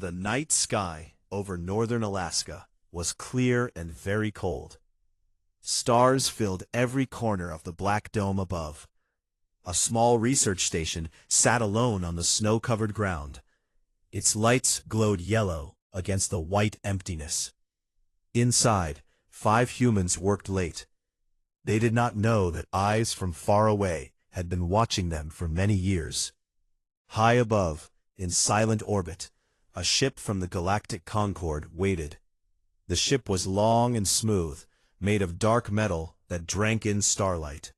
The night sky over northern Alaska was clear and very cold. Stars filled every corner of the black dome above. A small research station sat alone on the snow-covered ground. Its lights glowed yellow against the white emptiness. Inside, 5 humans worked late. They did not know that eyes from far away had been watching them for many years. High above, in silent orbit, a ship from the Galactic Concorde waited. The ship was long and smooth, made of dark metal that drank in starlight.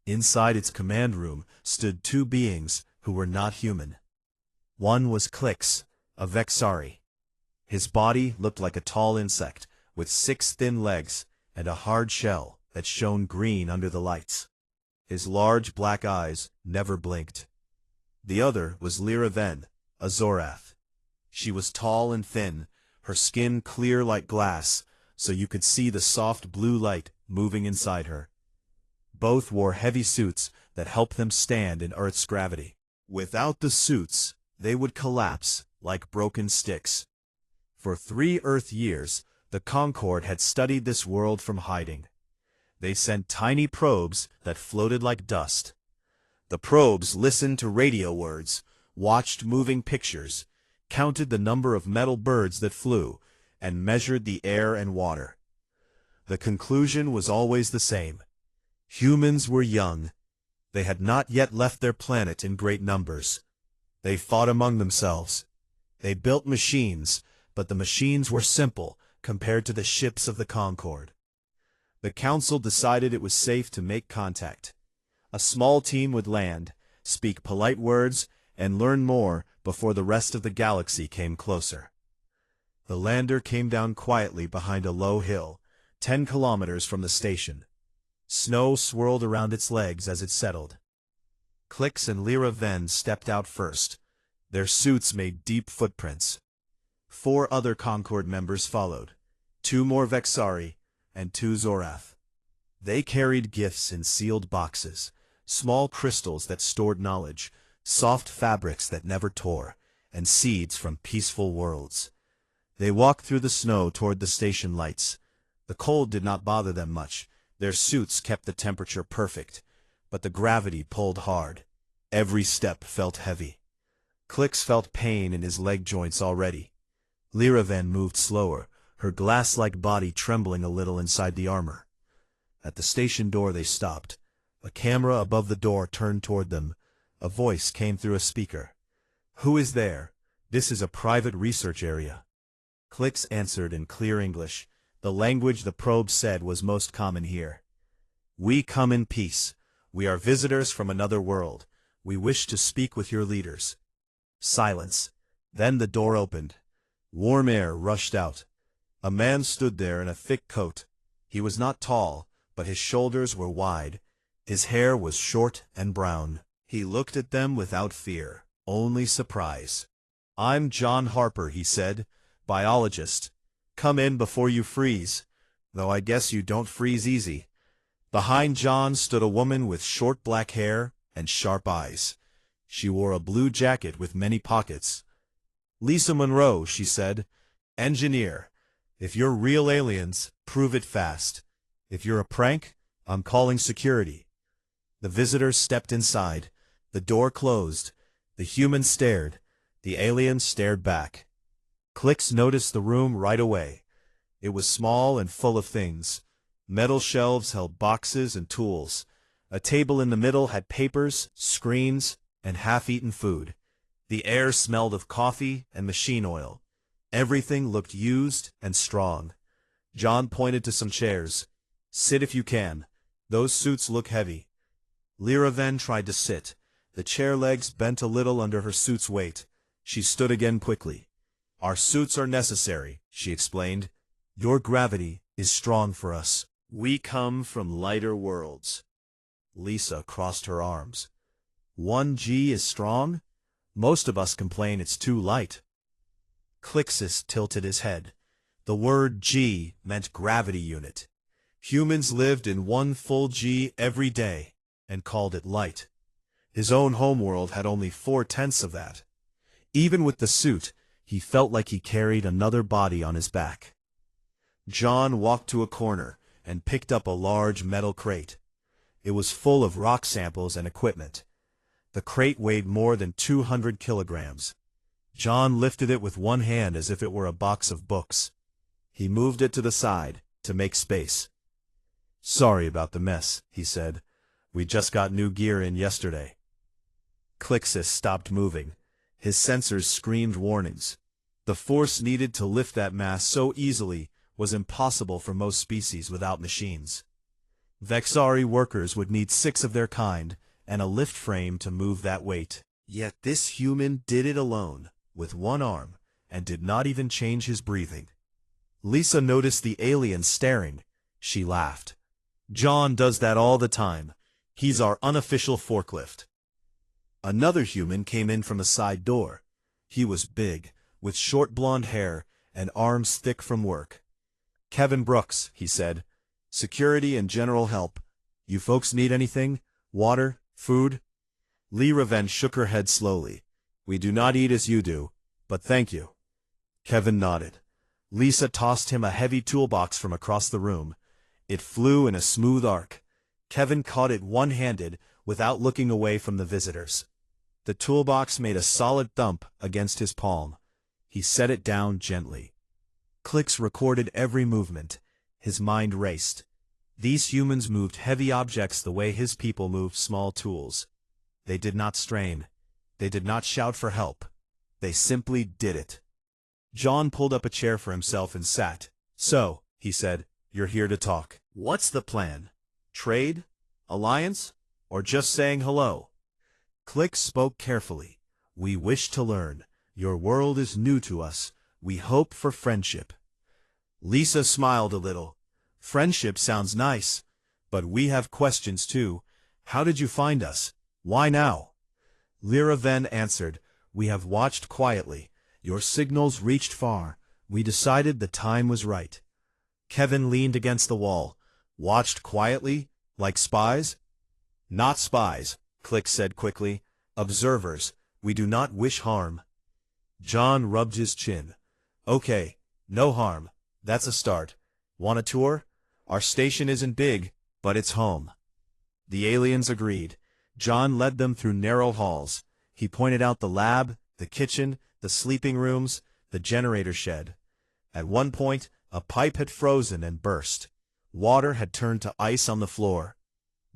Inside its command room stood 2 beings who were not human. One was Clix, a Vexari. His body looked like a tall insect, with 6 thin legs and a hard shell that shone green under the lights. His large black eyes never blinked. The other was Lyra Ven, a Zorath. She was tall and thin, her skin clear like glass, so you could see the soft blue light moving inside her. Both wore heavy suits that helped them stand in Earth's gravity. Without the suits, they would collapse like broken sticks. For 3 Earth years, the Concorde had studied this world from hiding. They sent tiny probes that floated like dust. The probes listened to radio words, watched moving pictures, counted the number of metal birds that flew, and measured the air and water. The conclusion was always the same. Humans were young. They had not yet left their planet in great numbers. They fought among themselves. They built machines, but the machines were simple compared to the ships of the Concorde. The Council decided it was safe to make contact. A small team would land, speak polite words, and learn more before the rest of the galaxy came closer. The lander came down quietly behind a low hill, 10 kilometers from the station. Snow swirled around its legs as it settled. Clix and Lyra Ven stepped out first. Their suits made deep footprints. 4 other Concorde members followed, 2 more Vexari, and 2 Zorath. They carried gifts in sealed boxes, small crystals that stored knowledge, soft fabrics that never tore, and seeds from peaceful worlds. They walked through the snow toward the station lights. The cold did not bother them much. Their suits kept the temperature perfect, but the gravity pulled hard. Every step felt heavy. Clix felt pain in his leg joints already. Lyra Ven moved slower, her glass-like body trembling a little inside the armor. At the station door they stopped. A camera above the door turned toward them. A voice came through a speaker. "Who is there? This is a private research area." Clix answered in clear English, the language the probe said was most common here. "We come in peace. We are visitors from another world. We wish to speak with your leaders." Silence. Then the door opened. Warm air rushed out. A man stood there in a thick coat. He was not tall, but his shoulders were wide. His hair was short and brown. He looked at them without fear, only surprise. "I'm John Harper," he said, "biologist. Come in before you freeze, though I guess you don't freeze easy." Behind John stood a woman with short black hair and sharp eyes. She wore a blue jacket with many pockets. "Lisa Monroe," she said, "engineer. If you're real aliens, prove it fast. If you're a prank, I'm calling security." The visitors stepped inside. The door closed. The humans stared. The aliens stared back. Clix noticed the room right away. It was small and full of things. Metal shelves held boxes and tools. A table in the middle had papers, screens, and half-eaten food. The air smelled of coffee and machine oil. Everything looked used and strong. John pointed to some chairs. "Sit if you can. Those suits look heavy." Lyra Ven tried to sit. The chair legs bent a little under her suit's weight. She stood again quickly. "Our suits are necessary," she explained. "Your gravity is strong for us. We come from lighter worlds." Lisa crossed her arms. 1G is strong? Most of us complain it's too light." Clixus tilted his head. The word G meant gravity unit. Humans lived in 1 full G every day, and called it light. His own homeworld had only 4/10 of that. Even with the suit, He felt like he carried another body on his back. John walked to a corner and picked up a large metal crate. It was full of rock samples and equipment. The crate weighed more than 200 kilograms. John lifted it with one hand as if it were a box of books. He moved it to the side to make space. "Sorry about the mess," he said. "We just got new gear in yesterday." Clixus stopped moving. His sensors screamed warnings. The force needed to lift that mass so easily was impossible for most species without machines. Vexari workers would need 6 of their kind and a lift frame to move that weight. Yet this human did it alone, with one arm, and did not even change his breathing. Lisa noticed the alien staring. She laughed. "John does that all the time. He's our unofficial forklift." Another human came in from a side door. He was big, with short blonde hair and arms thick from work. "Kevin Brooks," he said. "Security and general help. You folks need anything? Water? Food?" Lee Raven shook her head slowly. "We do not eat as you do, but thank you." Kevin nodded. Lisa tossed him a heavy toolbox from across the room. It flew in a smooth arc. Kevin caught it one-handed without looking away from the visitors. The toolbox made a solid thump against his palm. He set it down gently. Clix recorded every movement. His mind raced. These humans moved heavy objects the way his people moved small tools. They did not strain. They did not shout for help. They simply did it. John pulled up a chair for himself and sat. "So," he said, "you're here to talk. What's the plan? Trade? Alliance? Or just saying hello?" Clix spoke carefully. "We wish to learn. Your world is new to us. We hope for friendship." Lisa smiled a little. "Friendship sounds nice. But we have questions too. How did you find us? Why now?" Lyra Ven answered, "We have watched quietly. Your signals reached far. We decided the time was right." Kevin leaned against the wall. "Watched quietly? Like spies?" "Not spies," Clix said quickly. "Observers. We do not wish harm." John rubbed his chin. "Okay, no harm. That's a start. Want a tour? Our station isn't big, but it's home." The aliens agreed. John led them through narrow halls. He pointed out the lab, the kitchen, the sleeping rooms, the generator shed. At one point, a pipe had frozen and burst. Water had turned to ice on the floor.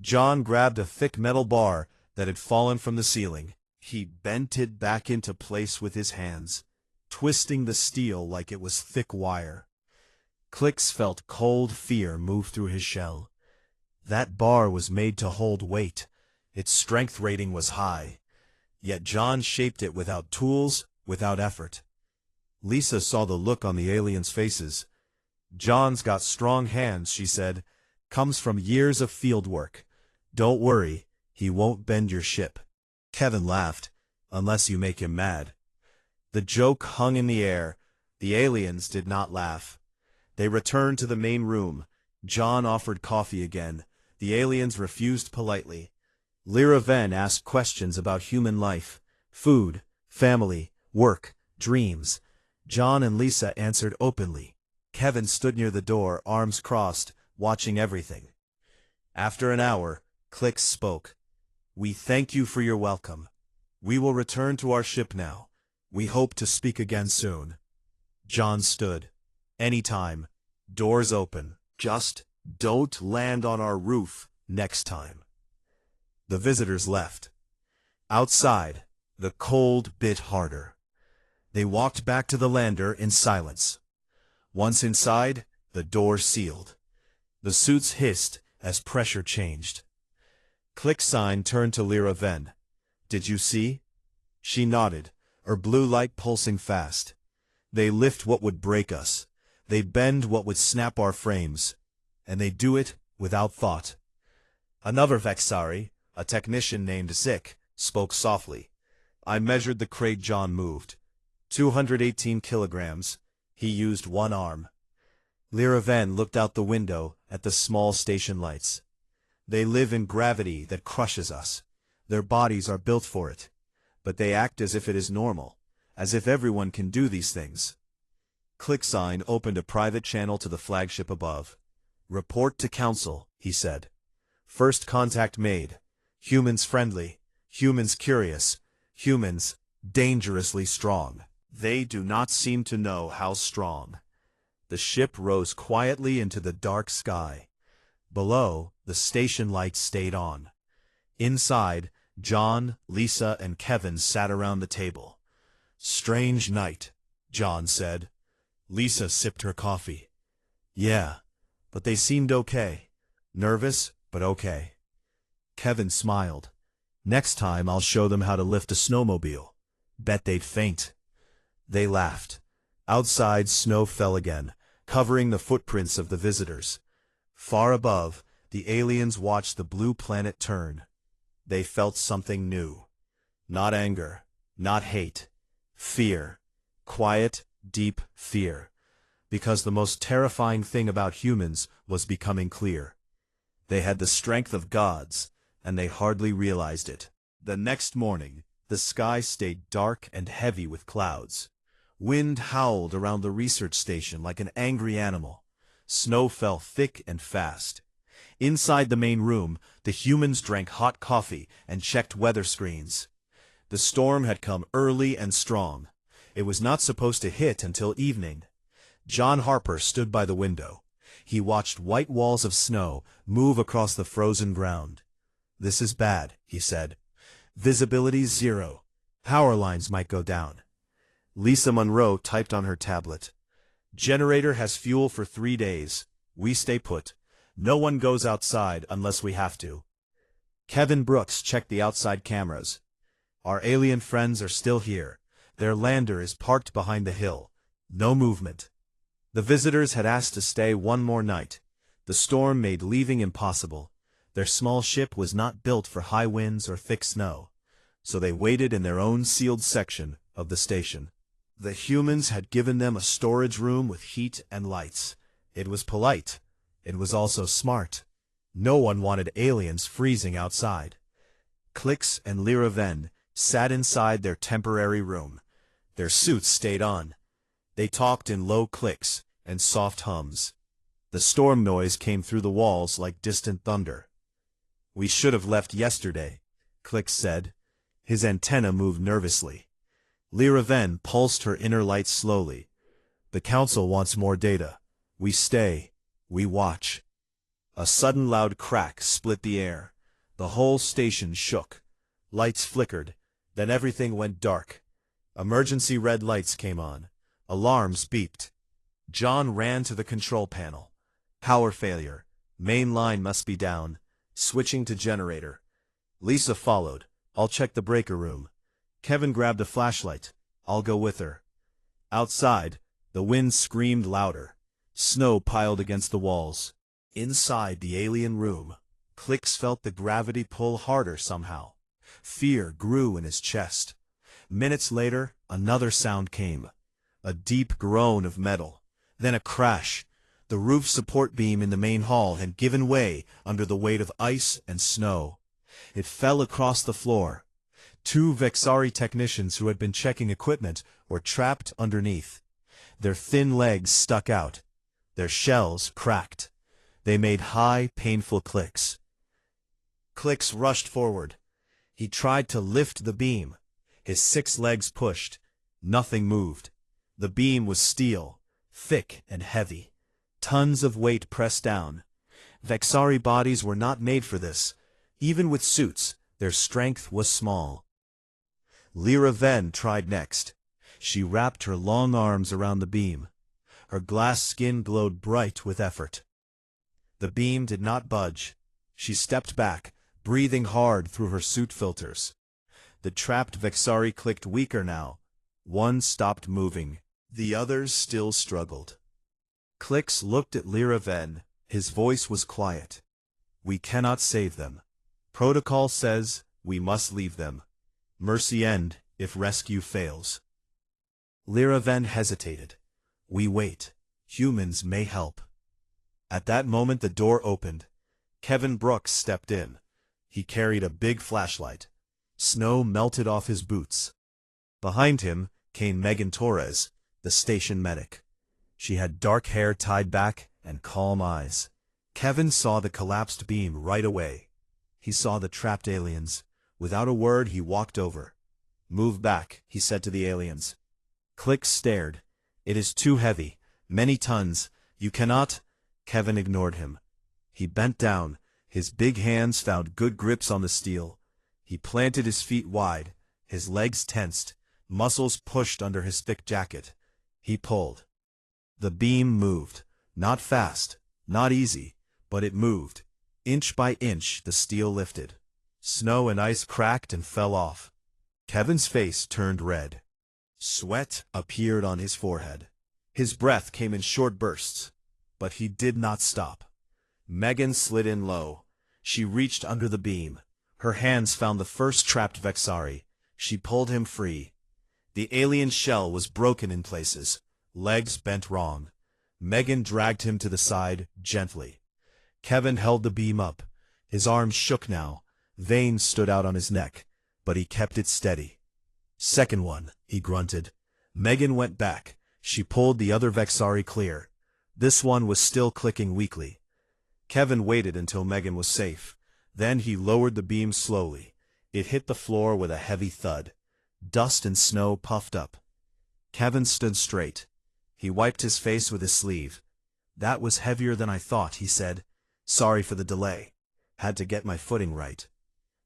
John grabbed a thick metal bar that had fallen from the ceiling. He bent it back into place with his hands, twisting the steel like it was thick wire. Clix felt cold fear move through his shell. That bar was made to hold weight. Its strength rating was high. Yet John shaped it without tools, without effort. Lisa saw the look on the aliens' faces. "John's got strong hands," she said. "Comes from years of field work. Don't worry, he won't bend your ship." Kevin laughed. "Unless you make him mad." The joke hung in the air. The aliens did not laugh. They returned to the main room. John offered coffee again. The aliens refused politely. Lyra Ven asked questions about human life, food, family, work, dreams. John and Lisa answered openly. Kevin stood near the door, arms crossed, watching everything. After an hour, Clix spoke. "We thank you for your welcome. We will return to our ship now. We hope to speak again soon." John stood. "Anytime. Doors open. Just don't land on our roof next time." The visitors left. Outside, the cold bit harder. They walked back to the lander in silence. Once inside, the door sealed. The suits hissed as pressure changed. Clixine turned to Lyra Ven. "Did you see?" She nodded, her blue light pulsing fast. "They lift what would break us. They bend what would snap our frames. And they do it without thought." Another Vexari, a technician named Zik, spoke softly. "I measured the crate John moved. 218 kilograms. He used one arm." Lyra Ven looked out the window at the small station lights. "They live in gravity that crushes us. Their bodies are built for it. But they act as if it is normal, As if everyone can do these things. ClickSign opened a private channel to the flagship above. "Report to Council," he said. "First contact made. Humans friendly. Humans curious. Humans dangerously strong. They do not seem to know how strong." The ship rose quietly into the dark sky. Below, the station lights stayed on. Inside, John, Lisa, and Kevin sat around the table. "Strange night," John said. Lisa sipped her coffee. "Yeah, but they seemed okay. Nervous, but okay." Kevin smiled. "Next time I'll show them how to lift a snowmobile. Bet they'd faint." They laughed. Outside, snow fell again, covering the footprints of the visitors. Far above, the aliens watched the blue planet turn. They felt something new. Not anger, not hate. Fear. Quiet, deep fear. Because the most terrifying thing about humans was becoming clear. They had the strength of gods, and they hardly realized it. The next morning, the sky stayed dark and heavy with clouds. Wind howled around the research station like an angry animal. Snow fell thick and fast. Inside the main room, the humans drank hot coffee and checked weather screens. The storm had come early and strong. It was not supposed to hit until evening. John Harper stood by the window. He watched white walls of snow move across the frozen ground. "This is bad," he said. "Visibility 0. Power lines might go down." Lisa Monroe typed on her tablet. "Generator has fuel for 3 days. We stay put. No one goes outside unless we have to." Kevin Brooks checked the outside cameras. "Our alien friends are still here. Their lander is parked behind the hill. No movement." The visitors had asked to stay one more night. The storm made leaving impossible. Their small ship was not built for high winds or thick snow. So they waited in their own sealed section of the station. The humans had given them a storage room with heat and lights. It was polite. It was also smart. No one wanted aliens freezing outside. Klix and Lyra Ven sat inside their temporary room. Their suits stayed on. They talked in low clicks and soft hums. The storm noise came through the walls like distant thunder. "We should have left yesterday," Klix said. His antenna moved nervously. Lyra Ven pulsed her inner lights slowly. "The Council wants more data. We stay. We watch." A sudden loud crack split the air. The whole station shook. Lights flickered. Then everything went dark. Emergency red lights came on. Alarms beeped. John ran to the control panel. "Power failure. Main line must be down. Switching to generator." Lisa followed. "I'll check the breaker room." Kevin grabbed a flashlight. "I'll go with her." Outside, the wind screamed louder. Snow piled against the walls. Inside the alien room, Klix felt the gravity pull harder somehow. Fear grew in his chest. Minutes later, another sound came. A deep groan of metal. Then a crash. The roof support beam in the main hall had given way under the weight of ice and snow. It fell across the floor. 2 Vexari technicians who had been checking equipment were trapped underneath. Their thin legs stuck out. Their shells cracked. They made high, painful clicks. Klix rushed forward. He tried to lift the beam. His 6 legs pushed. Nothing moved. The beam was steel, thick and heavy. Tons of weight pressed down. Vexari bodies were not made for this. Even with suits, their strength was small. Lyra Ven tried next. She wrapped her long arms around the beam. Her glass skin glowed bright with effort. The beam did not budge. She stepped back, breathing hard through her suit filters. The trapped Vexari clicked weaker now. One stopped moving. The others still struggled. Klix looked at Lyra Ven. His voice was quiet. "We cannot save them. Protocol says we must leave them. Mercy end if rescue fails." Lyra Ven hesitated. "We wait. Humans may help." At that moment the door opened. Kevin Brooks stepped in. He carried a big flashlight. Snow melted off his boots. Behind him, came Megan Torres, the station medic. She had dark hair tied back and calm eyes. Kevin saw the collapsed beam right away. He saw the trapped aliens. Without a word, he walked over. "Move back," he said to the aliens. Click stared. "It is too heavy. Many tons. You cannot—" Kevin ignored him. He bent down. His big hands found good grips on the steel. He planted his feet wide. His legs tensed. Muscles pushed under his thick jacket. He pulled. The beam moved. Not fast. Not easy. But it moved. Inch by inch, the steel lifted. Snow and ice cracked and fell off. Kevin's face turned red. Sweat appeared on his forehead. His breath came in short bursts. But he did not stop. Megan slid in low. She reached under the beam. Her hands found the first trapped Vexari. She pulled him free. The alien shell was broken in places. Legs bent wrong. Megan dragged him to the side, gently. Kevin held the beam up. His arms shook now. Veins stood out on his neck, but he kept it steady. "Second one," he grunted. Megan went back. She pulled the other Vexari clear. This one was still clicking weakly. Kevin waited until Megan was safe. Then he lowered the beam slowly. It hit the floor with a heavy thud. Dust and snow puffed up. Kevin stood straight. He wiped his face with his sleeve. "That was heavier than I thought," he said. "Sorry for the delay. Had to get my footing right."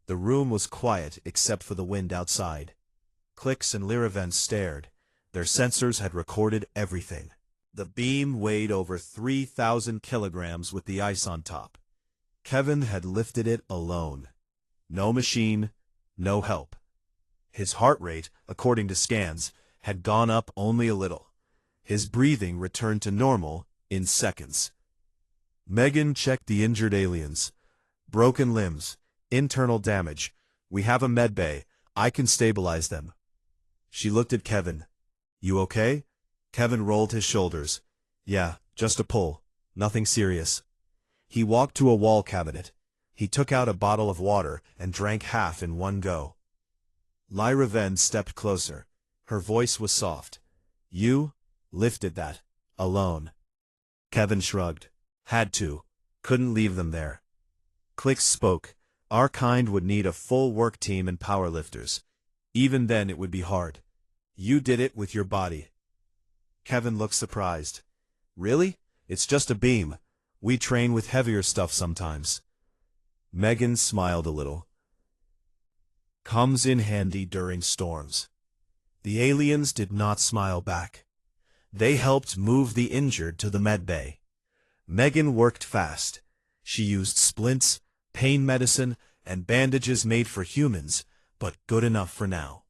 The room was quiet except for the wind outside. Klix and Lyraven stared. Their sensors had recorded everything. The beam weighed over 3,000 kilograms with the ice on top. Kevin had lifted it alone. No machine, no help. His heart rate, according to scans, had gone up only a little. His breathing returned to normal in seconds. Megan checked the injured aliens. "Broken limbs, internal damage. We have a medbay. I can stabilize them." She looked at Kevin. "You okay?" Kevin rolled his shoulders. "Yeah, just a pull. Nothing serious." He walked to a wall cabinet. He took out a bottle of water and drank half in one go. Lyraven stepped closer. Her voice was soft. "You lifted that alone." Kevin shrugged. "Had to. Couldn't leave them there." Klix spoke. "Our kind would need a full work team and powerlifters. Even then it would be hard. You did it with your body." Kevin looked surprised. "Really? It's just a beam. We train with heavier stuff sometimes." Megan smiled a little. "Comes in handy during storms." The aliens did not smile back. They helped move the injured to the medbay. Megan worked fast. She used splints, pain medicine, and bandages made for humans, but good enough for now.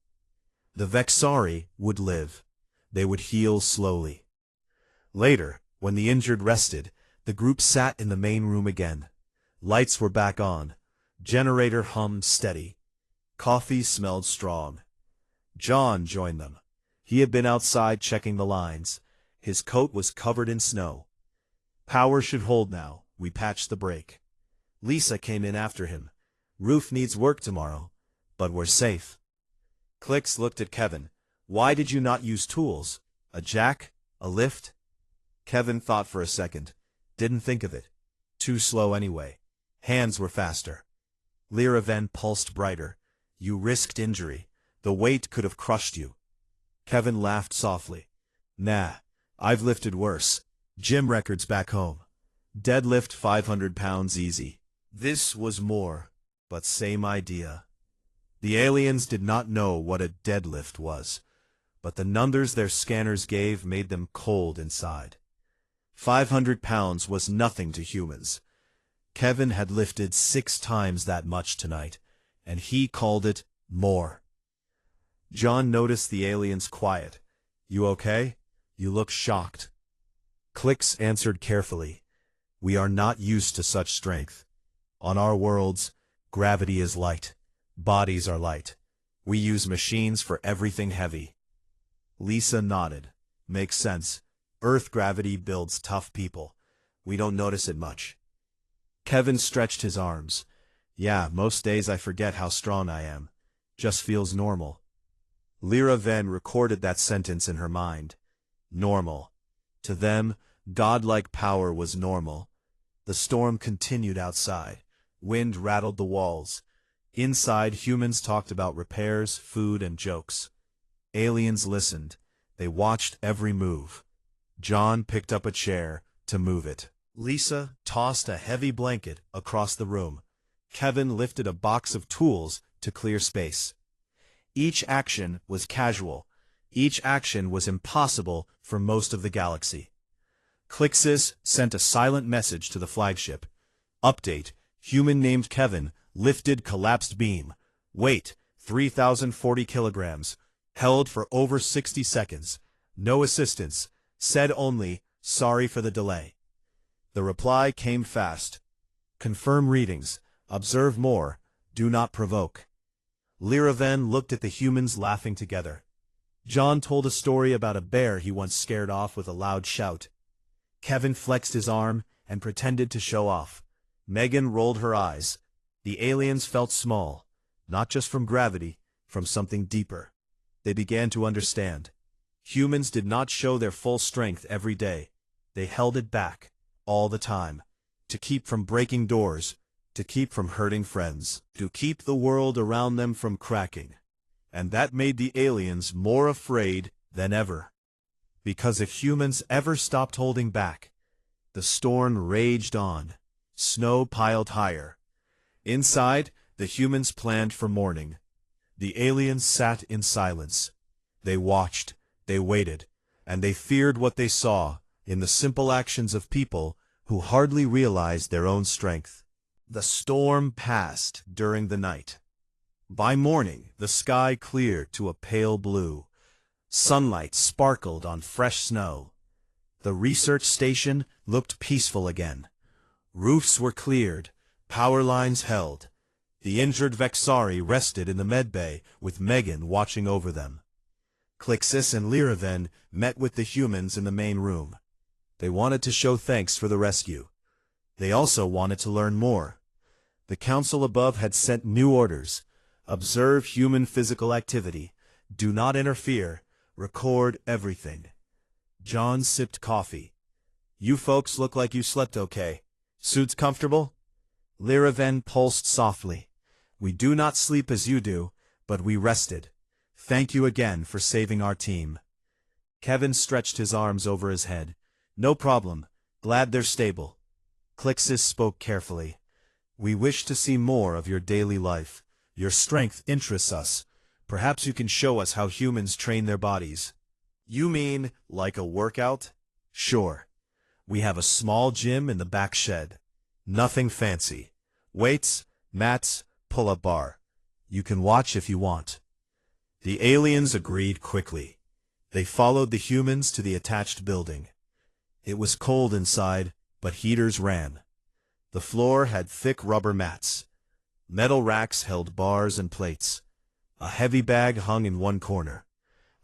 The Vexari would live. They would heal slowly. Later, when the injured rested, the group sat in the main room again. Lights were back on. Generator hummed steady. Coffee smelled strong. John joined them. He had been outside checking the lines. His coat was covered in snow. "Power should hold now. We patched the break." Lisa came in after him. "Roof needs work tomorrow, but we're safe." Klix looked at Kevin. "Why did you not use tools? A jack? A lift?" Kevin thought for a second. Didn't think of it. Too slow anyway. Hands were faster. Lyraven pulsed brighter. "You risked injury. The weight could have crushed you." Kevin laughed softly. "Nah, I've lifted worse. Gym records back home. Deadlift 500 pounds easy." This was more, but same idea. The aliens did not know what a deadlift was, but the numbers their scanners gave made them cold inside. 500 pounds was nothing to humans. Kevin had lifted 6 times that much tonight, and he called it more. John noticed the aliens quiet. "You okay? You look shocked." Klix answered carefully. "We are not used to such strength. On our worlds, gravity is light. Bodies are light. We use machines for everything heavy." Lisa nodded. "Makes sense. Earth gravity builds tough people. We don't notice it much." Kevin stretched his arms. "Yeah, most days I forget how strong I am. Just feels normal." Lyra then recorded that sentence in her mind. Normal. To them, godlike power was normal. The storm continued outside. Wind rattled the walls. Inside, humans talked about repairs, food, and jokes. Aliens listened. They watched every move. John picked up a chair to move it. Lisa tossed a heavy blanket across the room. Kevin lifted a box of tools to clear space. Each action was casual. Each action was impossible for most of the galaxy. Clixis sent a silent message to the flagship. Update: human named Kevin lifted collapsed beam. Weight: 3,040 kilograms. Held for over 60 seconds. No assistance. Said only, sorry for the delay. The reply came fast. Confirm readings. Observe more. Do not provoke. Lyra then looked at the humans laughing together. John told a story about a bear he once scared off with a loud shout. Kevin flexed his arm and pretended to show off. Megan rolled her eyes. The aliens felt small, not just from gravity, from something deeper. They began to understand. Humans did not show their full strength every day. They held it back, all the time, to keep from breaking doors, to keep from hurting friends, to keep the world around them from cracking. And that made the aliens more afraid than ever. Because if humans ever stopped holding back, the storm raged on. Snow piled higher. Inside, the humans planned for morning. The aliens sat in silence. They watched, they waited, and they feared what they saw in the simple actions of people who hardly realized their own strength. The storm passed during the night. By morning, the sky cleared to a pale blue. Sunlight sparkled on fresh snow. The research station looked peaceful again. Roofs were cleared, power lines held. The injured Vexari rested in the medbay with Megan watching over them. Clixis and Lyra then met with the humans in the main room. They wanted to show thanks for the rescue. They also wanted to learn more. The council above had sent new orders. Observe human physical activity. Do not interfere. Record everything. John sipped coffee. You folks look like you slept okay. Suits comfortable? Lyra then pulsed softly. We do not sleep as you do, but we rested. Thank you again for saving our team. Kevin stretched his arms over his head. No problem. Glad they're stable. Clixis spoke carefully. We wish to see more of your daily life. Your strength interests us. Perhaps you can show us how humans train their bodies. You mean, like a workout? Sure. We have a small gym in the back shed. Nothing fancy. Weights, mats, pull-up bar. You can watch if you want. The aliens agreed quickly. They followed the humans to the attached building. It was cold inside, but heaters ran. The floor had thick rubber mats. Metal racks held bars and plates. A heavy bag hung in one corner.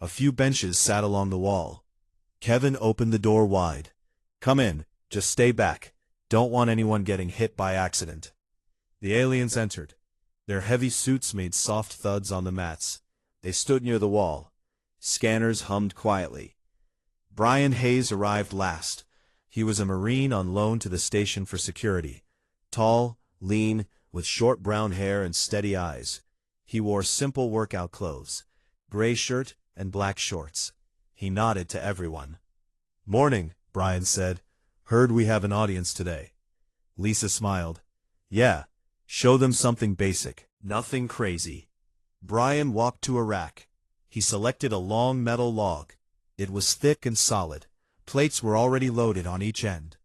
A few benches sat along the wall. Kevin opened the door wide. Come in, just stay back. Don't want anyone getting hit by accident. The aliens entered. Their heavy suits made soft thuds on the mats. They stood near the wall. Scanners hummed quietly. Brian Hayes arrived last. He was a Marine on loan to the station for security. Tall, lean, with short brown hair and steady eyes. He wore simple workout clothes, gray shirt and black shorts. He nodded to everyone. Morning, Brian said. Heard we have an audience today. Lisa smiled. Yeah, show them something basic, nothing crazy. Brian walked to a rack. He selected a long metal log. It was thick and solid. Plates were already loaded on each end.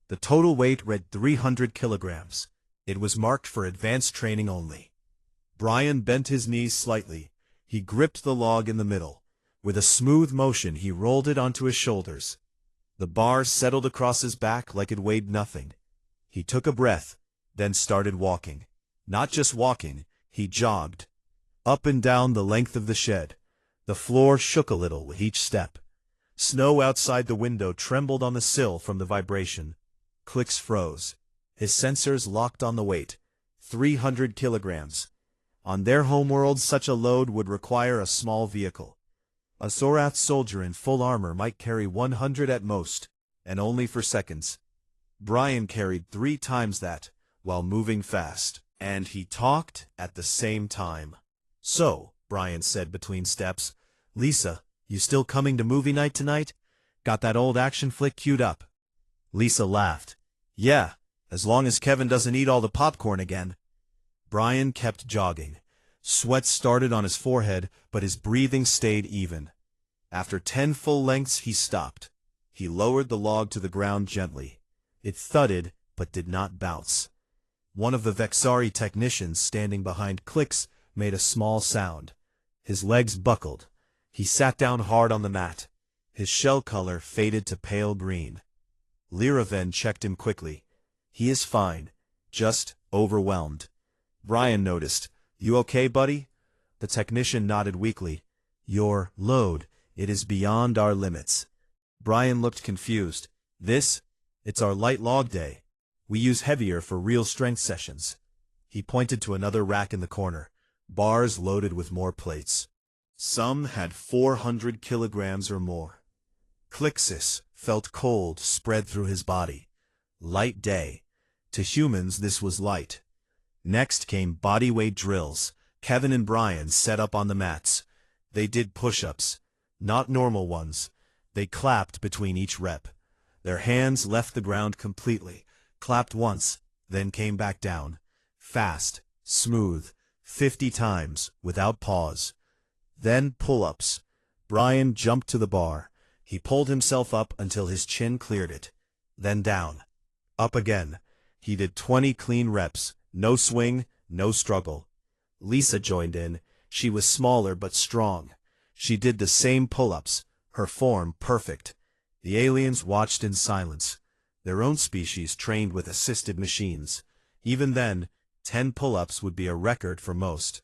The total weight read 300 kilograms. It was marked for advanced training only. Brian bent his knees slightly. He gripped the log in the middle. With a smooth motion, he rolled it onto his shoulders. The bar settled across his back like it weighed nothing. He took a breath, then started walking. Not just walking, he jogged. Up and down the length of the shed. The floor shook a little with each step. Snow outside the window trembled on the sill from the vibration. Clicks froze. His sensors locked on the weight. 300 kilograms. On their homeworld, such a load would require a small vehicle. A Zorath soldier in full armor might carry 100 at most, and only for seconds. Brian carried 3 times that, while moving fast, and he talked at the same time. "So," Brian said between steps, "Lisa, you still coming to movie night tonight? Got that old action flick queued up?" Lisa laughed. "Yeah, as long as Kevin doesn't eat all the popcorn again." Brian kept jogging. Sweat started on his forehead, but his breathing stayed even. After 10 full lengths, he stopped. He lowered the log to the ground gently. It thudded, but did not bounce. One of the Vexari technicians standing behind Clicks made a small sound. His legs buckled. He sat down hard on the mat. His shell color faded to pale green. Lyraven checked him quickly. "He is fine, just overwhelmed." Brian noticed. "You okay, buddy?" The technician nodded weakly. "Your load, it is beyond our limits." Brian looked confused. It's our light log day. We use heavier for real strength sessions." He pointed to another rack in the corner, bars loaded with more plates. Some had 400 kilograms or more. Clixis felt cold spread through his body. Light day. To humans, this was light. Next came bodyweight drills. Kevin and Brian set up on the mats. They did push-ups. Not normal ones. They clapped between each rep. Their hands left the ground completely, clapped once, then came back down. Fast, smooth, 50 times, without pause. Then pull-ups. Brian jumped to the bar. He pulled himself up until his chin cleared it. Then down. Up again. He did 20 clean reps. No swing, no struggle. Lisa joined in. She was smaller but strong. She did the same pull-ups, her form perfect. The aliens watched in silence. Their own species trained with assisted machines. Even then, 10 pull-ups would be a record for most.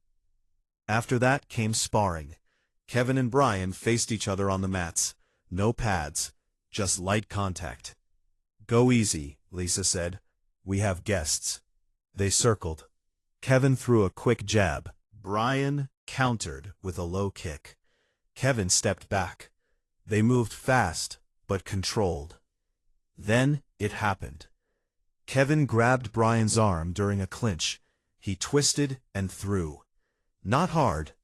After that came sparring. Kevin and Brian faced each other on the mats. No pads, just light contact. "Go easy," Lisa said. "We have guests." They circled. Kevin threw a quick jab. Brian countered with a low kick. Kevin stepped back. They moved fast, but controlled. Then it happened. Kevin grabbed Brian's arm during a clinch. He twisted and threw. Not hard,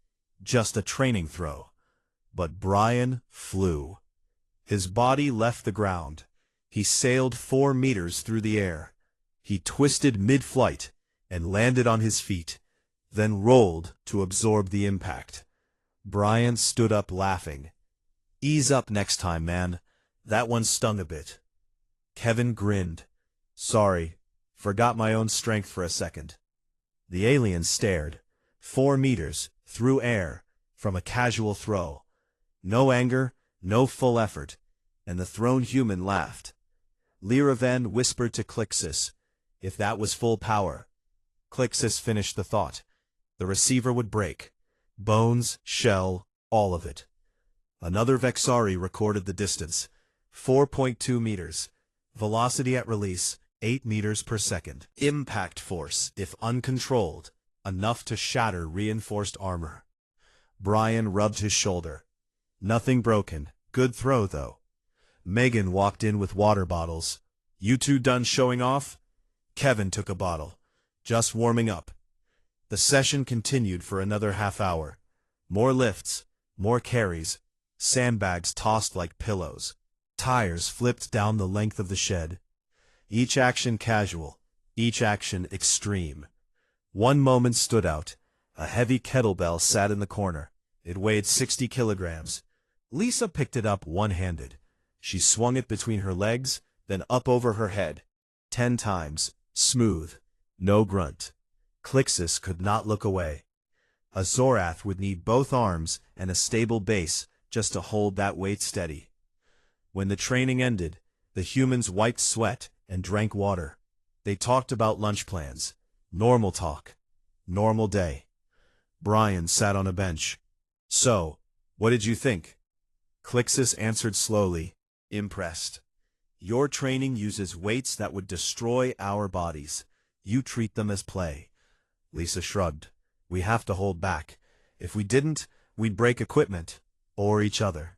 just a training throw. But Brian flew. His body left the ground. He sailed 4 meters through the air. He twisted mid-flight and landed on his feet, then rolled to absorb the impact. Brian stood up laughing. "Ease up next time, man. That one stung a bit." Kevin grinned. "Sorry, forgot my own strength for a second." The alien stared. 4 meters, through air, from a casual throw. No anger, no full effort, and the thrown human laughed. Lyraven whispered to Clixis, "If that was full power." Clixis finished the thought. The receiver would break. Bones, shell, all of it. Another Vexari recorded the distance. 4.2 meters. Velocity at release, 8 meters per second. Impact force, if uncontrolled, enough to shatter reinforced armor. Brian rubbed his shoulder. Nothing broken. Good throw, though. Megan walked in with water bottles. "You two done showing off?" Kevin took a bottle. "Just warming up." The session continued for another half hour. More lifts, more carries, sandbags tossed like pillows. Tires flipped down the length of the shed. Each action casual, each action extreme. One moment stood out. A heavy kettlebell sat in the corner. It weighed 60 kilograms. Lisa picked it up one-handed. She swung it between her legs, then up over her head. 10 times. Smooth. No grunt. Clixis could not look away. A Zorath would need both arms and a stable base just to hold that weight steady. When the training ended, the humans wiped sweat and drank water. They talked about lunch plans. Normal talk. Normal day. Brian sat on a bench. "So, what did you think?" Clixis answered slowly, impressed. "Your training uses weights that would destroy our bodies. You treat them as play." Lisa shrugged. We have to hold back. If we didn't, we'd break equipment. Or each other.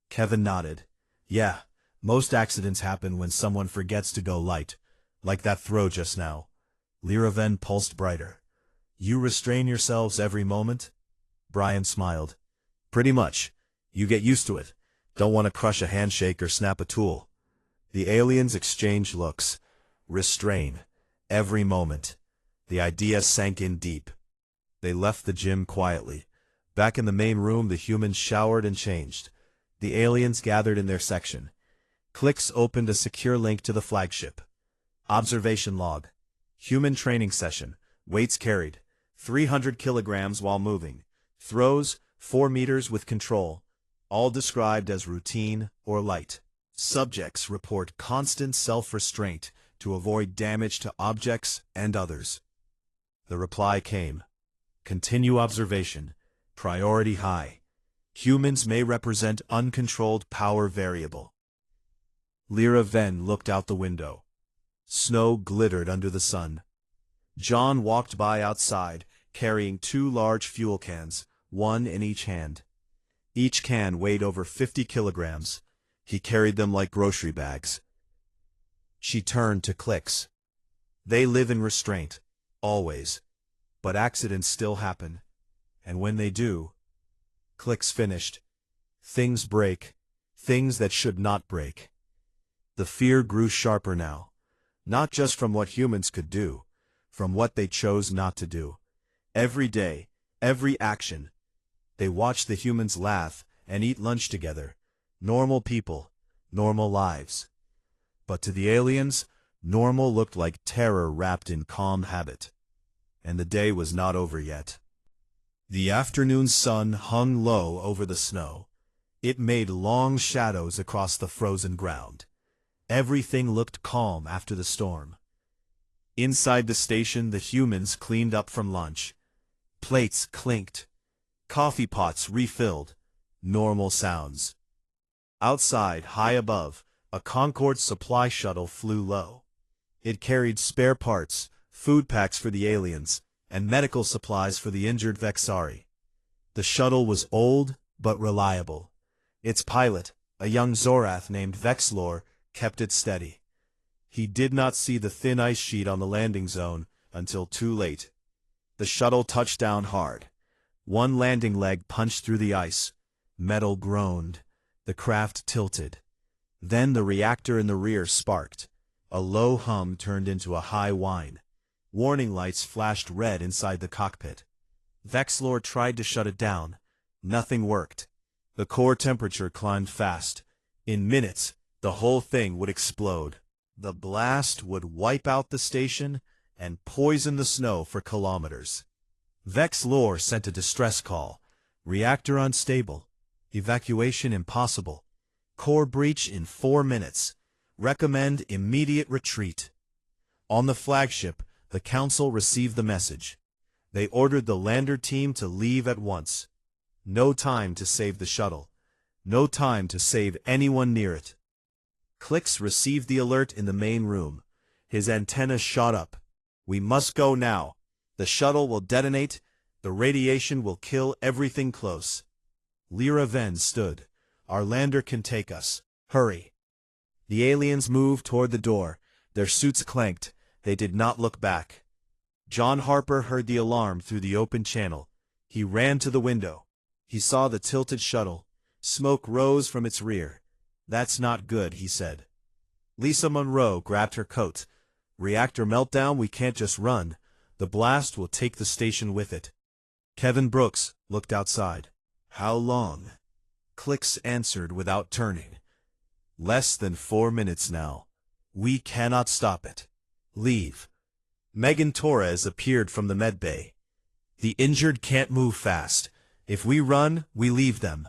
Kevin nodded. Yeah, most accidents happen when someone forgets to go light. Like that throw just now. Lyraven pulsed brighter. You restrain yourselves every moment? Brian smiled. Pretty much. You get used to it. Don't want to crush a handshake or snap a tool. The aliens exchanged looks. Restrain. Every moment. The idea sank in deep. They left the gym quietly. Back in the main room, the humans showered and changed. The aliens gathered in their section. Clicks opened a secure link to the flagship. Observation log. Human training session. Weights carried. 300 kilograms while moving. Throws, 4 meters with control. All described as routine or light. Subjects report constant self-restraint to avoid damage to objects and others. The reply came. Continue observation. Priority high. Humans may represent uncontrolled power variable. Lyraven looked out the window. Snow glittered under the sun. John walked by outside, carrying 2 large fuel cans, one in each hand. Each can weighed over 50 kilograms. He carried them like grocery bags. She turned to Clicks. They live in restraint, always. But accidents still happen. And when they do, Clicks finished. Things break, things that should not break. The fear grew sharper now, not just from what humans could do, from what they chose not to do. Every day, every action. They watched the humans laugh and eat lunch together. Normal people, normal lives. But to the aliens, normal looked like terror wrapped in calm habit. And the day was not over yet. The afternoon sun hung low over the snow. It made long shadows across the frozen ground. Everything looked calm after the storm. Inside the station, the humans cleaned up from lunch. Plates clinked. Coffee pots refilled. Normal sounds. Outside, high above, a Concorde supply shuttle flew low. It carried spare parts, food packs for the aliens, and medical supplies for the injured Vexari. The shuttle was old, but reliable. Its pilot, a young Zorath named Vexlor, kept it steady. He did not see the thin ice sheet on the landing zone until too late. The shuttle touched down hard. One landing leg punched through the ice. Metal groaned. The craft tilted. Then the reactor in the rear sparked. A low hum turned into a high whine. Warning lights flashed red inside the cockpit. Vexlor tried to shut it down. Nothing worked. The core temperature climbed fast. In minutes, the whole thing would explode. The blast would wipe out the station and poison the snow for kilometers. Vexlor sent a distress call. Reactor unstable. Evacuation impossible. Core breach in 4 minutes. Recommend immediate retreat. On the flagship, the Council received the message. They ordered the lander team to leave at once. No time to save the shuttle. No time to save anyone near it. Clicks received the alert in the main room. His antenna shot up. We must go now. The shuttle will detonate. The radiation will kill everything close. Lyraven stood. Our lander can take us. Hurry. The aliens moved toward the door. Their suits clanked. They did not look back. John Harper heard the alarm through the open channel. He ran to the window. He saw the tilted shuttle. Smoke rose from its rear. That's not good, he said. Lisa Monroe grabbed her coat. Reactor meltdown, we can't just run. The blast will take the station with it. Kevin Brooks looked outside. How long? Clicks answered without turning. Less than 4 minutes now. We cannot stop it. Leave. Megan Torres appeared from the medbay. The injured can't move fast. If we run, we leave them.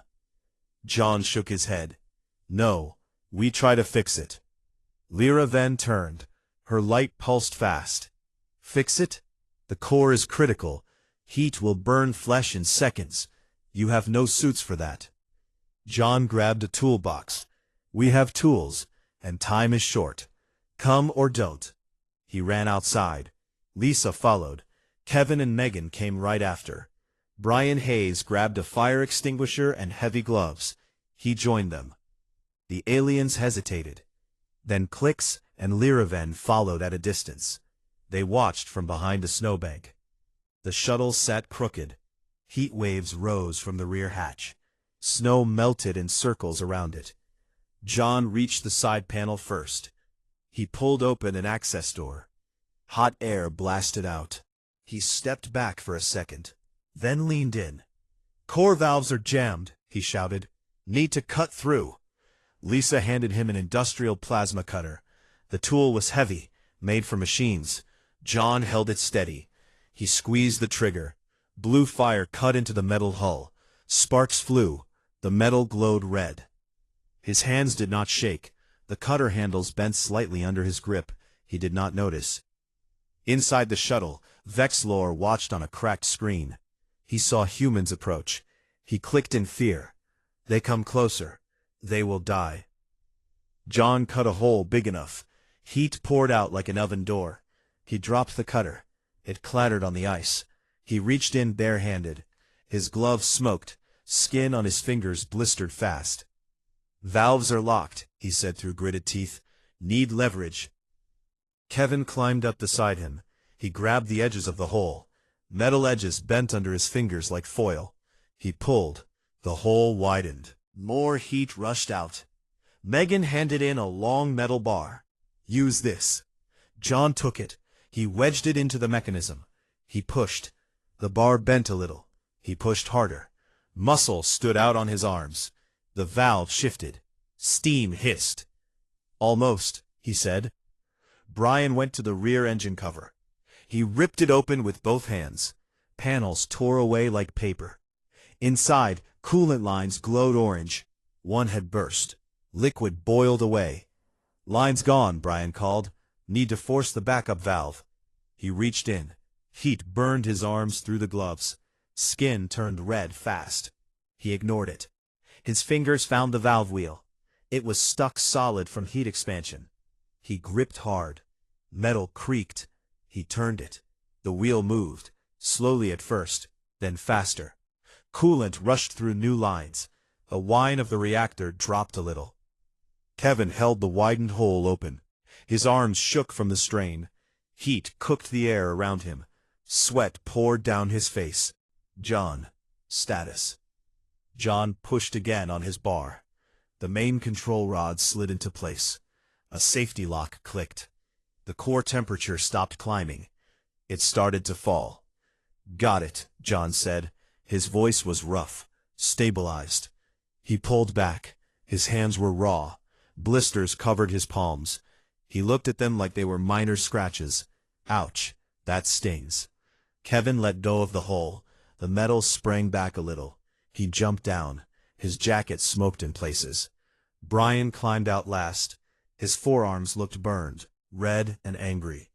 John shook his head. No, we try to fix it. Lyraven turned. Her light pulsed fast. Fix it? The core is critical. Heat will burn flesh in seconds. You have no suits for that. John grabbed a toolbox. We have tools, and time is short. Come or don't. He ran outside. Lisa followed. Kevin and Megan came right after. Brian Hayes grabbed a fire extinguisher and heavy gloves. He joined them. The aliens hesitated. Then Clicks and Lyraven followed at a distance. They watched from behind a snowbank. The shuttle sat crooked. Heat waves rose from the rear hatch. Snow melted in circles around it. John reached the side panel first. He pulled open an access door. Hot air blasted out. He stepped back for a second, then leaned in. "Core valves are jammed," he shouted. "Need to cut through." Lisa handed him an industrial plasma cutter. The tool was heavy, made for machines. John held it steady. He squeezed the trigger. Blue fire cut into the metal hull. Sparks flew. The metal glowed red. His hands did not shake. The cutter handles bent slightly under his grip. He did not notice. Inside the shuttle, Vexlor watched on a cracked screen. He saw humans approach. He clicked in fear. "They come closer. They will die." John cut a hole big enough. Heat poured out like an oven door. He dropped the cutter. It clattered on the ice. He reached in barehanded. His gloves smoked. Skin on his fingers blistered fast. "Valves are locked," he said through gritted teeth. "Need leverage." Kevin climbed up beside him. He grabbed the edges of the hole. Metal edges bent under his fingers like foil. He pulled. The hole widened. More heat rushed out. Megan handed in a long metal bar. "Use this." John took it. He wedged it into the mechanism. He pushed. The bar bent a little. He pushed harder. Muscle stood out on his arms. The valve shifted. Steam hissed. "Almost," he said. Brian went to the rear engine cover. He ripped it open with both hands. Panels tore away like paper. Inside, coolant lines glowed orange. One had burst. Liquid boiled away. "Line's gone," Brian called. "Need to force the backup valve." He reached in. Heat burned his arms through the gloves. Skin turned red fast. He ignored it. His fingers found the valve wheel. It was stuck solid from heat expansion. He gripped hard. Metal creaked. He turned it. The wheel moved, slowly at first, then faster. Coolant rushed through new lines. The whine of the reactor dropped a little. Kevin held the widened hole open. His arms shook from the strain. Heat cooked the air around him. Sweat poured down his face. "John, status." John pushed again on his bar. The main control rod slid into place. A safety lock clicked. The core temperature stopped climbing. It started to fall. "Got it," John said. His voice was rough, stabilized. He pulled back. His hands were raw. Blisters covered his palms. He looked at them like they were minor scratches. "Ouch, that stings." Kevin let go of the hole. The metal sprang back a little. He jumped down. His jacket smoked in places. Brian climbed out last. His forearms looked burned, red and angry.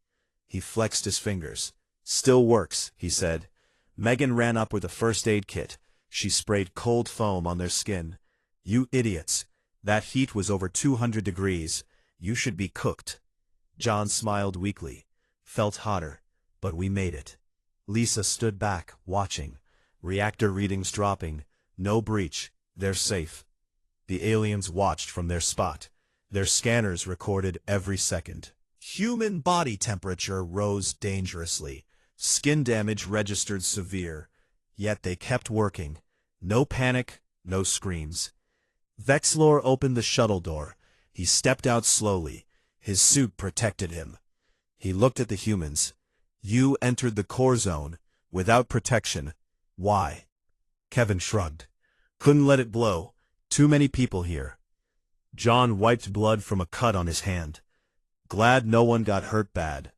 He flexed his fingers. "Still works," he said. Megan ran up with a first aid kit. She sprayed cold foam on their skin. "You idiots. That heat was over 200 degrees. You should be cooked." John smiled weakly. "Felt hotter, but we made it." Lisa stood back, watching. Reactor readings dropping. No breach. They're safe. The aliens watched from their spot. Their scanners recorded every second. Human body temperature rose dangerously. Skin damage registered severe. Yet they kept working. No panic, no screams. Vexlor opened the shuttle door. He stepped out slowly. His suit protected him. He looked at the humans. "You entered the core zone, without protection. Why?" Kevin shrugged. "Couldn't let it blow. Too many people here." John wiped blood from a cut on his hand. "Glad no one got hurt bad."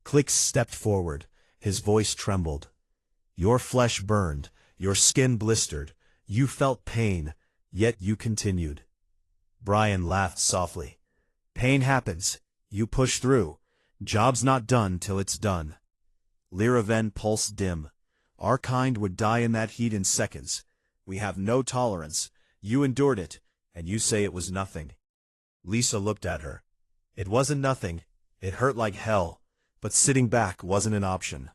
Clicks stepped forward. His voice trembled. "Your flesh burned. Your skin blistered. You felt pain, yet you continued." Brian laughed softly. "Pain happens. You push through. Job's not done till it's done." Lyraven pulsed dim. "Our kind would die in that heat in seconds. We have no tolerance. You endured it, and you say it was nothing." Lisa looked at her. "It wasn't nothing. It hurt like hell, but sitting back wasn't an option."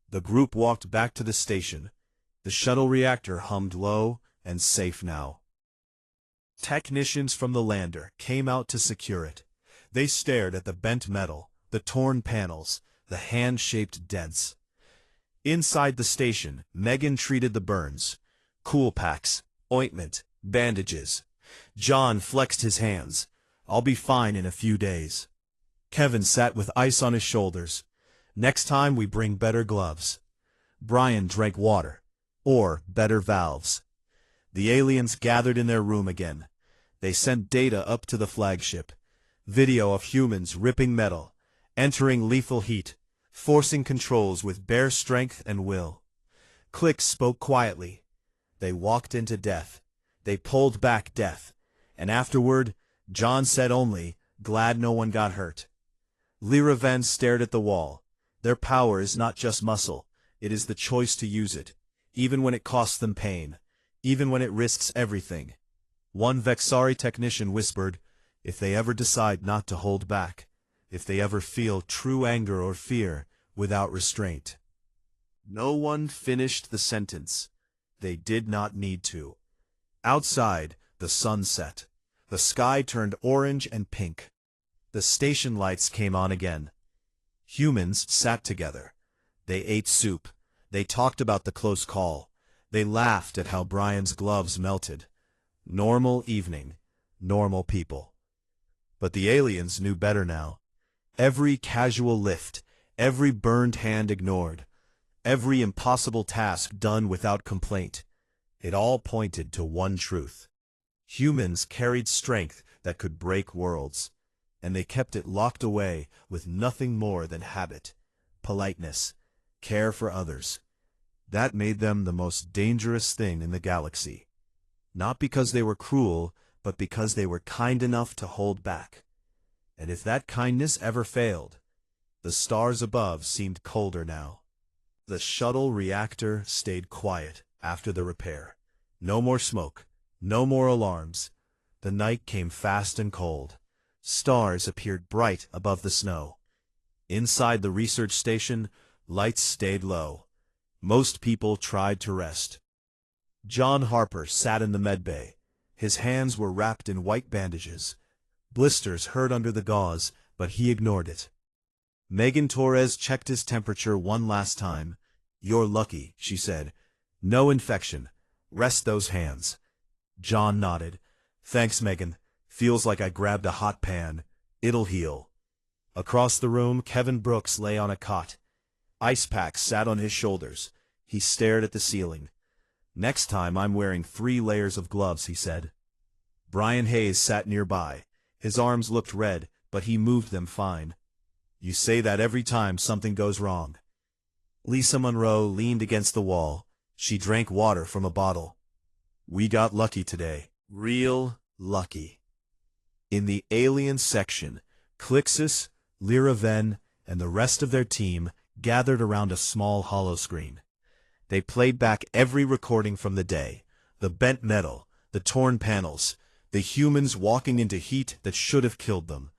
The group walked back to the station. The shuttle reactor hummed low and safe now. Technicians from the lander came out to secure it. They stared at the bent metal, the torn panels, the hand-shaped dents. Inside the station, Megan treated the burns. Cool packs, ointment, bandages. John flexed his hands. I'll be fine in a few days. Kevin sat with ice on his shoulders. Next time we bring better gloves. Brian drank water. Or better valves. The aliens gathered in their room again. They sent data up to the flagship. Video of humans ripping metal, entering lethal heat, forcing controls with bare strength and will. Click spoke quietly. They walked into death. They pulled back death. And afterward, John said only, glad no one got hurt. Lyra Venn stared at the wall. Their power is not just muscle. It is the choice to use it. Even when it costs them pain, even when it risks everything. One Vexari technician whispered, if they ever decide not to hold back, if they ever feel true anger or fear without restraint. No one finished the sentence. They did not need to. Outside, the sun set. The sky turned orange and pink. The station lights came on again. Humans sat together. They ate soup. They talked about the close call. They laughed at how Brian's gloves melted. Normal evening. Normal people. But the aliens knew better now. Every casual lift, every burned hand ignored, every impossible task done without complaint. It all pointed to one truth. Humans carried strength that could break worlds, and they kept it locked away with nothing more than habit, politeness, care for others. That made them the most dangerous thing in the galaxy. Not because they were cruel, but because they were kind enough to hold back. And if that kindness ever failed, the stars above seemed colder now. The shuttle reactor stayed quiet after the repair. No more smoke, no more alarms. The night came fast and cold. Stars appeared bright above the snow. Inside the research station, lights stayed low. Most people tried to rest. John Harper sat in the medbay. His hands were wrapped in white bandages. Blisters hurt under the gauze, but he ignored it. Megan Torres checked his temperature one last time. You're lucky, she said. No infection. Rest those hands. John nodded. Thanks, Megan. Feels like I grabbed a hot pan. It'll heal. Across the room, Kevin Brooks lay on a cot. Ice packs sat on his shoulders. He stared at the ceiling. Next time I'm wearing 3 layers of gloves, he said. Brian Hayes sat nearby. His arms looked red, but he moved them fine. You say that every time something goes wrong. Lisa Monroe leaned against the wall. She drank water from a bottle. We got lucky today. Real lucky. In the alien section, Clixus, Lyra Venn, and the rest of their team gathered around a small holoscreen. They played back every recording from the day, the bent metal, the torn panels, the humans walking into heat that should have killed them.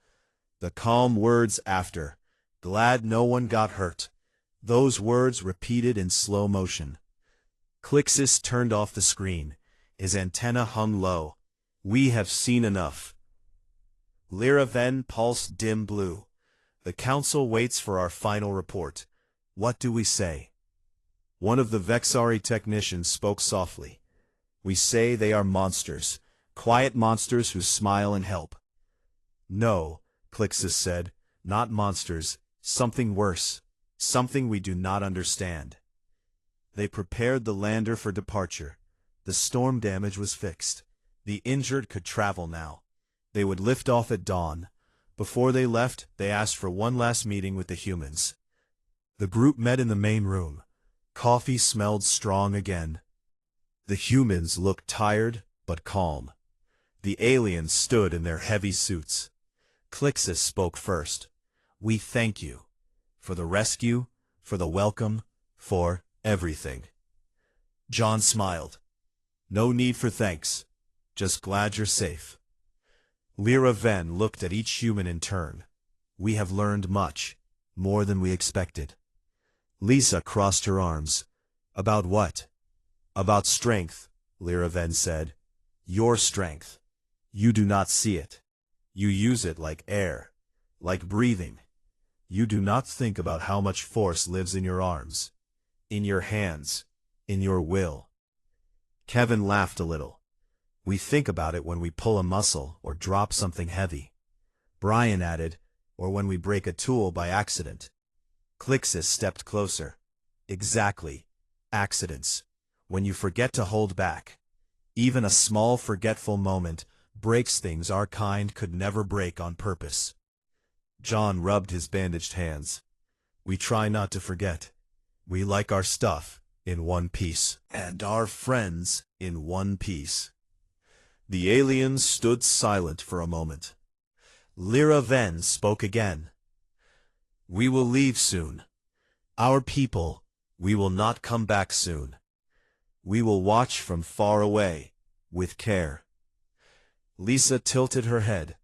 The calm words after, glad no one got hurt. Those words repeated in slow motion. Clixus turned off the screen. His antenna hung low. We have seen enough. Lyra Venn pulsed dim blue. The council waits for our final report. What do we say? One of the Vexari technicians spoke softly. We say they are monsters, quiet monsters who smile and help. No, Clixus said, not monsters, something worse, something we do not understand. They prepared the lander for departure. The storm damage was fixed. The injured could travel now. They would lift off at dawn. Before they left, they asked for one last meeting with the humans. The group met in the main room. Coffee smelled strong again. The humans looked tired, but calm. The aliens stood in their heavy suits. Clixus spoke first. We thank you. For the rescue, for the welcome, for everything. John smiled. No need for thanks. Just glad you're safe. Lyra Venn looked at each human in turn. We have learned much, more than we expected. Lisa crossed her arms. About what? About strength, Lyra then said. Your strength. You do not see it. You use it like air, like breathing. You do not think about how much force lives in your arms, in your hands, in your will. Kevin laughed a little. We think about it when we pull a muscle or drop something heavy. Brian added, or when we break a tool by accident. Clixus stepped closer. Exactly. Accidents. When you forget to hold back. Even a small forgetful moment breaks things our kind could never break on purpose. John rubbed his bandaged hands. We try not to forget. We like our stuff in one piece. And our friends in one piece. The aliens stood silent for a moment. Lyra then spoke again. We will leave soon. Our people, we will not come back soon. We will watch from far away, with care. Lisa tilted her head.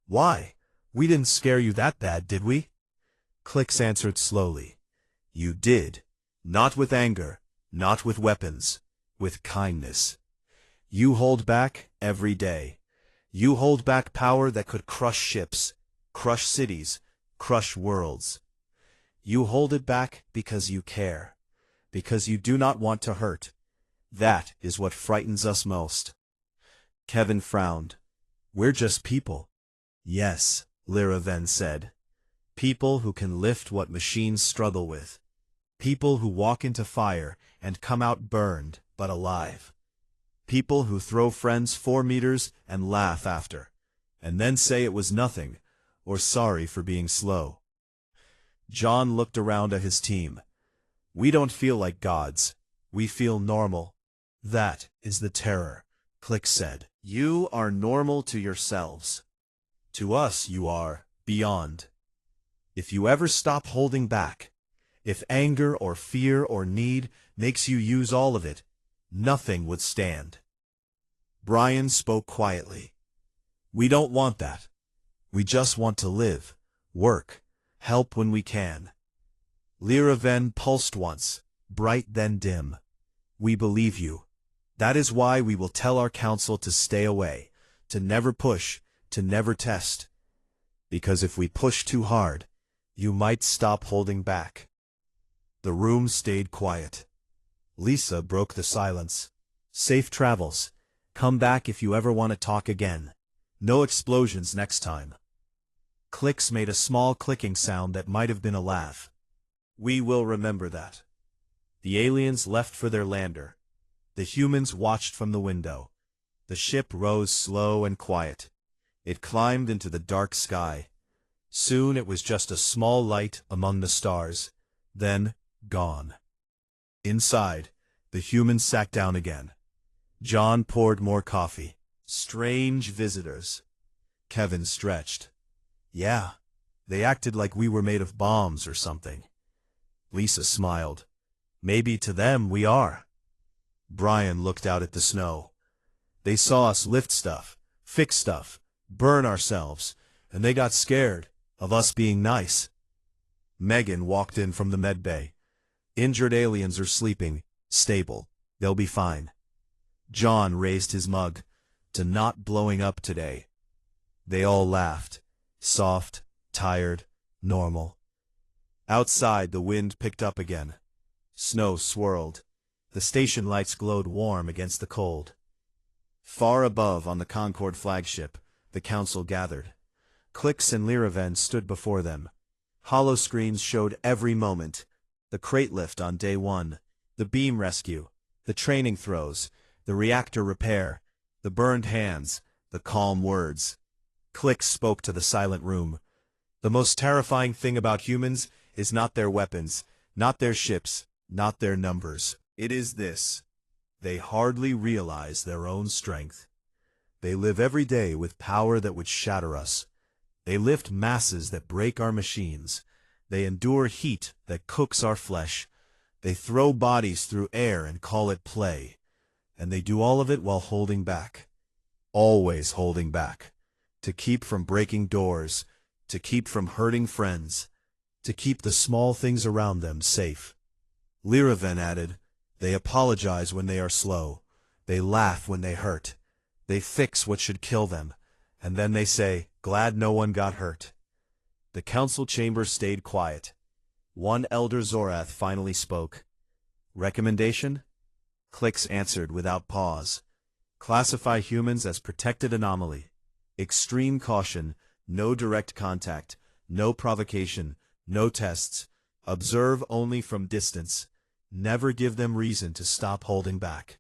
Why? We didn't scare you that bad, did we? Clix answered slowly. You did. Not with anger, not with weapons, with kindness. You hold back every day. You hold back power that could crush ships, crush cities, crush worlds. You hold it back because you care, because you do not want to hurt. That is what frightens us most. Kevin frowned. We're just people. Yes, Lyra then said. People who can lift what machines struggle with. People who walk into fire and come out burned, but alive. People who throw friends 4 meters and laugh after, and then say it was nothing, or sorry for being slow. John looked around at his team. We don't feel like gods. We feel normal. That is the terror, Clix said. You are normal to yourselves. To us you are beyond. If you ever stop holding back, if anger or fear or need makes you use all of it, nothing would stand. Brian spoke quietly. We don't want that. We just want to live, work, help when we can. Lyra then pulsed once, bright then dim. We believe you. That is why we will tell our council to stay away, to never push, to never test. Because if we push too hard, you might stop holding back. The room stayed quiet. Lisa broke the silence. Safe travels. Come back if you ever want to talk again. No explosions next time. Clix made a small clicking sound that might have been a laugh. We will remember that. The aliens left for their lander. The humans watched from the window. The ship rose slow and quiet. It climbed into the dark sky. Soon it was just a small light among the stars, then gone. Inside, the humans sat down again. John poured more coffee. Strange visitors. Kevin stretched. Yeah, they acted like we were made of bombs or something. Lisa smiled. Maybe to them we are. Brian looked out at the snow. They saw us lift stuff, fix stuff, burn ourselves, and they got scared of us being nice. Megan walked in from the med bay. Injured aliens are sleeping, stable. They'll be fine. John raised his mug. To not blowing up today. They all laughed. Soft, tired, normal. Outside, the wind picked up again. Snow swirled. The station lights glowed warm against the cold. Far above on the Concorde flagship, the council gathered. Clix and Lyraven stood before them. Hollow screens showed every moment. The crate lift on day 1, the beam rescue, the training throws, the reactor repair, the burned hands, the calm words. Clix spoke to the silent room. The most terrifying thing about humans is not their weapons, not their ships, not their numbers. It is this. They hardly realize their own strength. They live every day with power that would shatter us. They lift masses that break our machines. They endure heat that cooks our flesh. They throw bodies through air and call it play. And they do all of it while holding back. Always holding back. To keep from breaking doors. To keep from hurting friends. To keep the small things around them safe. Lyra then added, "They apologize when they are slow. They laugh when they hurt. They fix what should kill them. And then they say, 'Glad no one got hurt.'" The council chamber stayed quiet. One elder Zorath finally spoke. "Recommendation?" Clicks answered without pause. "Classify humans as protected anomaly. Extreme caution, no direct contact, no provocation, no tests. Observe only from distance. Never give them reason to stop holding back."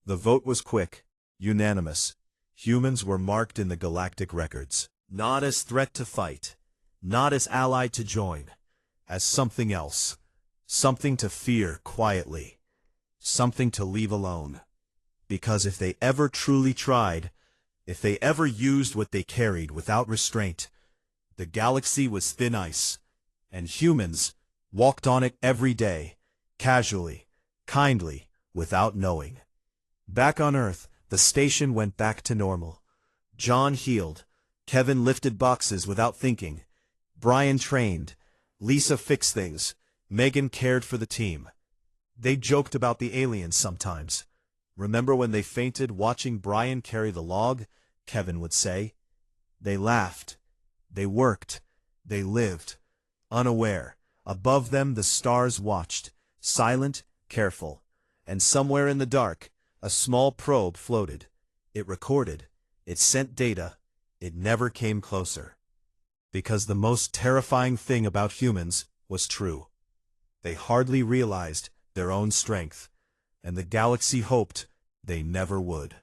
The vote was quick, unanimous. Humans were marked in the galactic records, not as threat to fight, not as ally to join, as something else, something to fear quietly, something to leave alone. Because if they ever truly tried, if they ever used what they carried without restraint, the galaxy was thin ice, and humans walked on it every day, casually, kindly, without knowing. Back on Earth, the station went back to normal. John healed, Kevin lifted boxes without thinking, Brian trained, Lisa fixed things, Megan cared for the team. They joked about the aliens sometimes. "Remember when they fainted watching Brian carry the log?" Kevin would say. They laughed. They worked. They lived. Unaware. Above them the stars watched, silent, careful. And somewhere in the dark, a small probe floated. It recorded. It sent data. It never came closer. Because the most terrifying thing about humans was true. They hardly realized their own strength, and the galaxy hoped they never would.